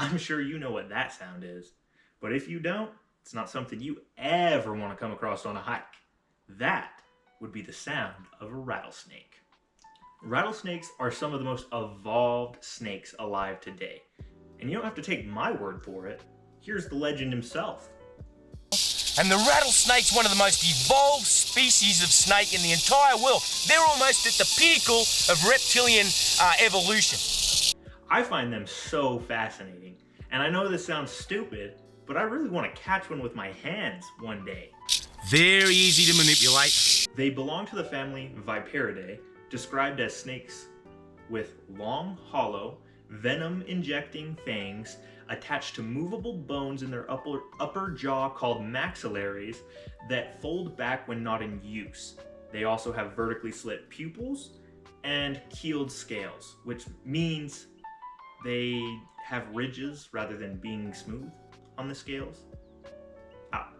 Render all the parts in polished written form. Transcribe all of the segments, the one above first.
I'm sure you know what that sound is. But if you don't, it's not something you ever want to come across on a hike. That would be the sound of a rattlesnake. Rattlesnakes are some of the most evolved snakes alive today. And you don't have to take my word for it. Here's the legend himself. And the rattlesnake's one of the most evolved species of snake in the entire world. They're almost at the pinnacle of reptilian evolution. I find them so fascinating. And I know this sounds stupid, but I really want to catch one with my hands one day. Very easy to manipulate. They belong to the family Viperidae, described as snakes with long, hollow, venom-injecting fangs attached to movable bones in their upper jaw called maxillaries that fold back when not in use. They also have vertically slit pupils and keeled scales, which means they have ridges rather than being smooth on the scales.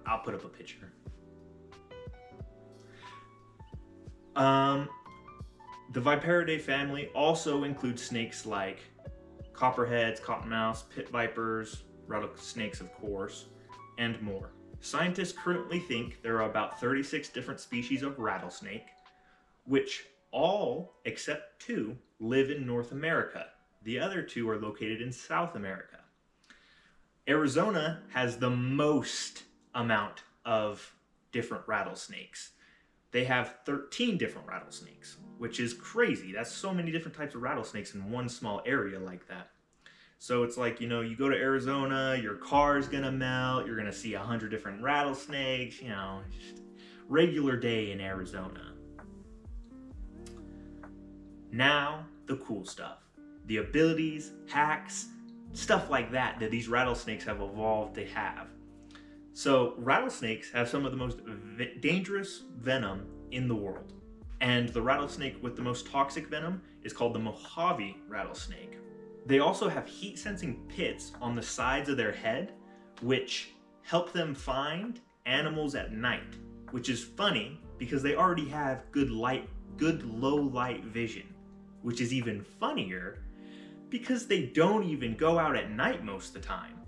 I'll put up a picture. The Viperidae family also includes snakes like copperheads, cottonmouths, pit vipers, rattlesnakes of course, and more. Scientists currently think there are about 36 different species of rattlesnake, which all except 2 live in North America. The other 2 are located in South America. Arizona has the most amount of different rattlesnakes. They have 13 different rattlesnakes, which is crazy. That's so many different types of rattlesnakes in one small area like that. So it's like, you know, you go to Arizona, your car's gonna melt, you're gonna see 100 different rattlesnakes, you know, just regular day in Arizona. Now, the cool stuff. The abilities, hacks, stuff like that these rattlesnakes have evolved to have. So rattlesnakes have some of the most dangerous venom in the world. And the rattlesnake with the most toxic venom is called the Mojave rattlesnake. They also have heat-sensing pits on the sides of their head, which help them find animals at night, which is funny because they already have good low light vision, which is even funnier because they don't even go out at night most of the time.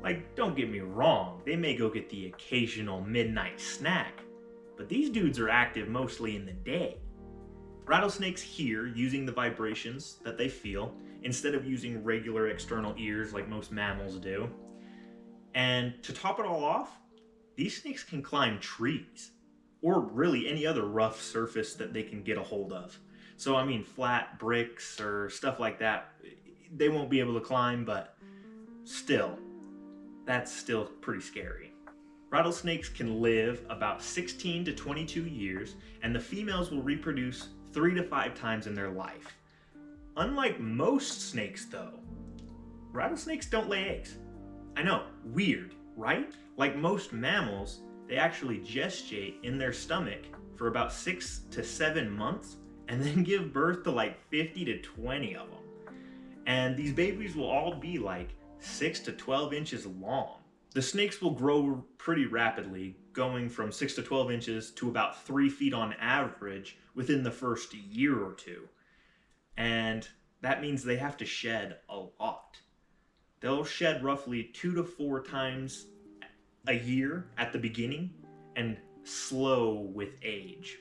Like, don't get me wrong, they may go get the occasional midnight snack, but these dudes are active mostly in the day. Rattlesnakes hear using the vibrations that they feel instead of using regular external ears like most mammals do. And to top it all off, these snakes can climb trees, or really any other rough surface that they can get a hold of. So I mean flat bricks or stuff like that, they won't be able to climb, but still, that's still pretty scary. Rattlesnakes can live about 16 to 22 years, and the females will reproduce 3 to 5 times in their life. Unlike most snakes though, rattlesnakes don't lay eggs. I know, weird, right? Like most mammals, they actually gestate in their stomach for about 6 to 7 months and then give birth to like 50 to 20 of them. And these babies will all be like 6 to 12 inches long. The snakes will grow pretty rapidly, going from 6 to 12 inches to about 3 feet on average within the first year or two. And that means they have to shed a lot. They'll shed roughly 2 to 4 times a year at the beginning and slow with age.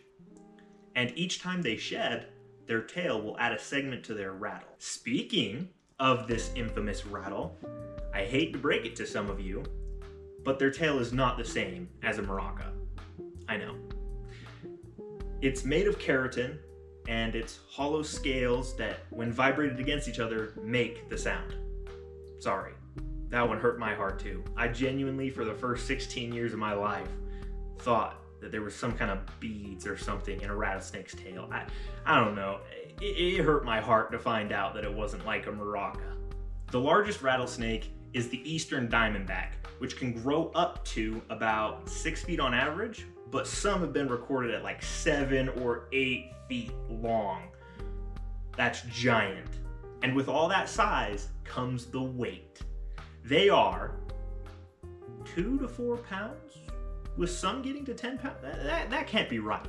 And each time they shed, their tail will add a segment to their rattle. Speaking of this infamous rattle, I hate to break it to some of you, but their tail is not the same as a maraca. I know. It's made of keratin, and it's hollow scales that, when vibrated against each other, make the sound. Sorry, that one hurt my heart too. I genuinely, for the first 16 years of my life, thought that there was some kind of beads or something in a rattlesnake's tail. I don't know. It hurt my heart to find out that it wasn't like a maraca. The largest rattlesnake is the eastern diamondback, which can grow up to about 6 feet on average, but some have been recorded at like 7 or 8 feet long. That's giant. And with all that size comes the weight. They are 2 to 4 pounds, with some getting to 10 pounds. That can't be right.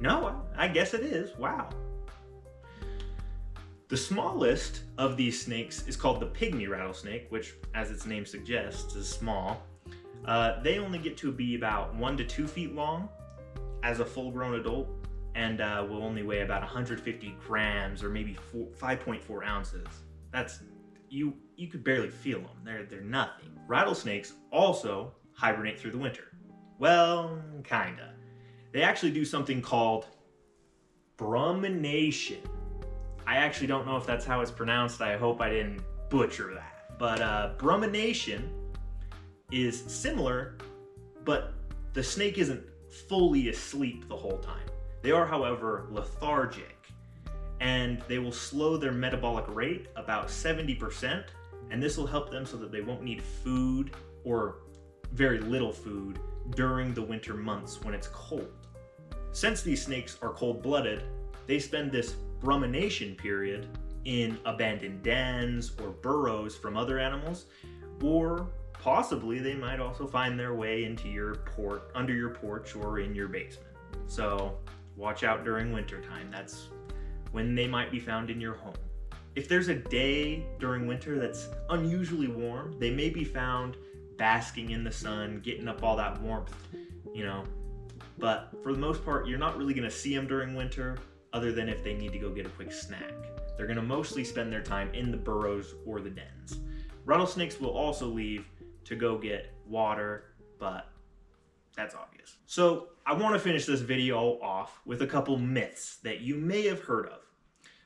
No, I guess it is. Wow. The smallest of these snakes is called the pygmy rattlesnake, which, as its name suggests, is small. They only get to be about 1 to 2 feet long as a full-grown adult, and will only weigh about 150 grams or maybe 5.4 ounces. That's you could barely feel them. They're nothing. Rattlesnakes also hibernate through the winter. Well, kinda. They actually do something called brumination. I actually don't know if that's how it's pronounced. I hope I didn't butcher that. But brumination is similar, but the snake isn't fully asleep the whole time. They are, however, lethargic, and they will slow their metabolic rate about 70%, and this will help them so that they won't need food or very little food during the winter months when it's cold. Since these snakes are cold-blooded, they spend this brumination period in abandoned dens or burrows from other animals, or possibly they might also find their way into under your porch or in your basement. So watch out during wintertime. That's when they might be found in your home. If there's a day during winter that's unusually warm, they may be found basking in the sun, getting up all that warmth, But for the most part, you're not really going to see them during winter, other than if they need to go get a quick snack. They're going to mostly spend their time in the burrows or the dens. Rattlesnakes will also leave to go get water, but that's obvious. So I want to finish this video off with a couple myths that you may have heard of.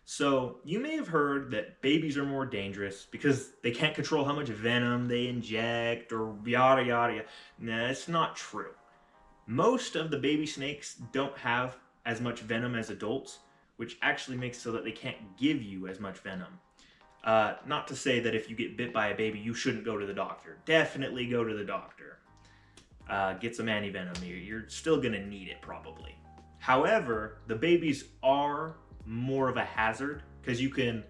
So you may have heard that babies are more dangerous because they can't control how much venom they inject or yada yada yada. Nah, it's not true. Most of the baby snakes don't have as much venom as adults, which actually makes it so that they can't give you as much venom. Not to say that if you get bit by a baby, you shouldn't go to the doctor. Definitely go to the doctor. Get some antivenom. You're still gonna need it probably. However, the babies are more of a hazard because you can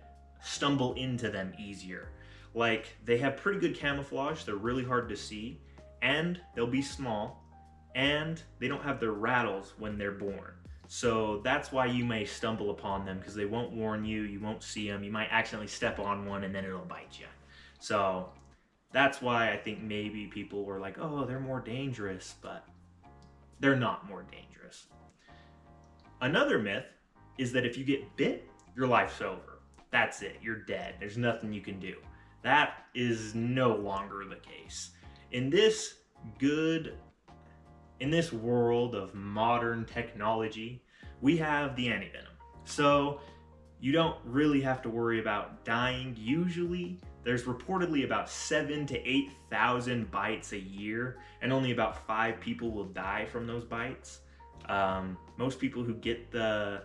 stumble into them easier. Like, they have pretty good camouflage, they're really hard to see, and they'll be small, and they don't have their rattles when they're born. So that's why you may stumble upon them, because they won't warn you, you won't see them, you might accidentally step on one and then it'll bite you. So that's why I think maybe people were like, oh, they're more dangerous, but they're not more dangerous. Another myth is that if you get bit, your life's over. That's it, you're dead. There's nothing you can do. That is no longer the case. In this world of modern technology, we have the antivenom. So you don't really have to worry about dying. Usually, there's reportedly about 7,000 to 8,000 bites a year, and only about 5 people will die from those bites. Most people who get the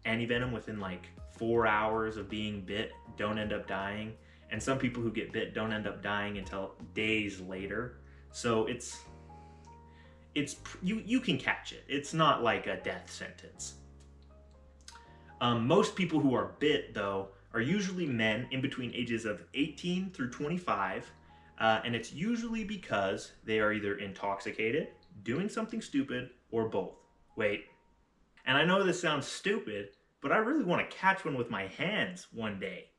antivenom within like 4 hours of being bit don't end up dying, and some people who get bit don't end up dying until days later. So you can catch it. It's not like a death sentence. Most people who are bit, though, are usually men in between ages of 18 through 25, and it's usually because they are either intoxicated, doing something stupid, or both. Wait, and I know this sounds stupid, but I really want to catch one with my hands one day.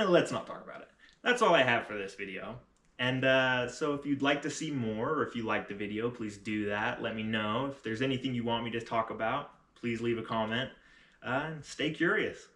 Let's not talk about it. That's all I have for this video. And so if you'd like to see more, or if you liked the video, please do that. Let me know. If there's anything you want me to talk about, please leave a comment. And stay curious.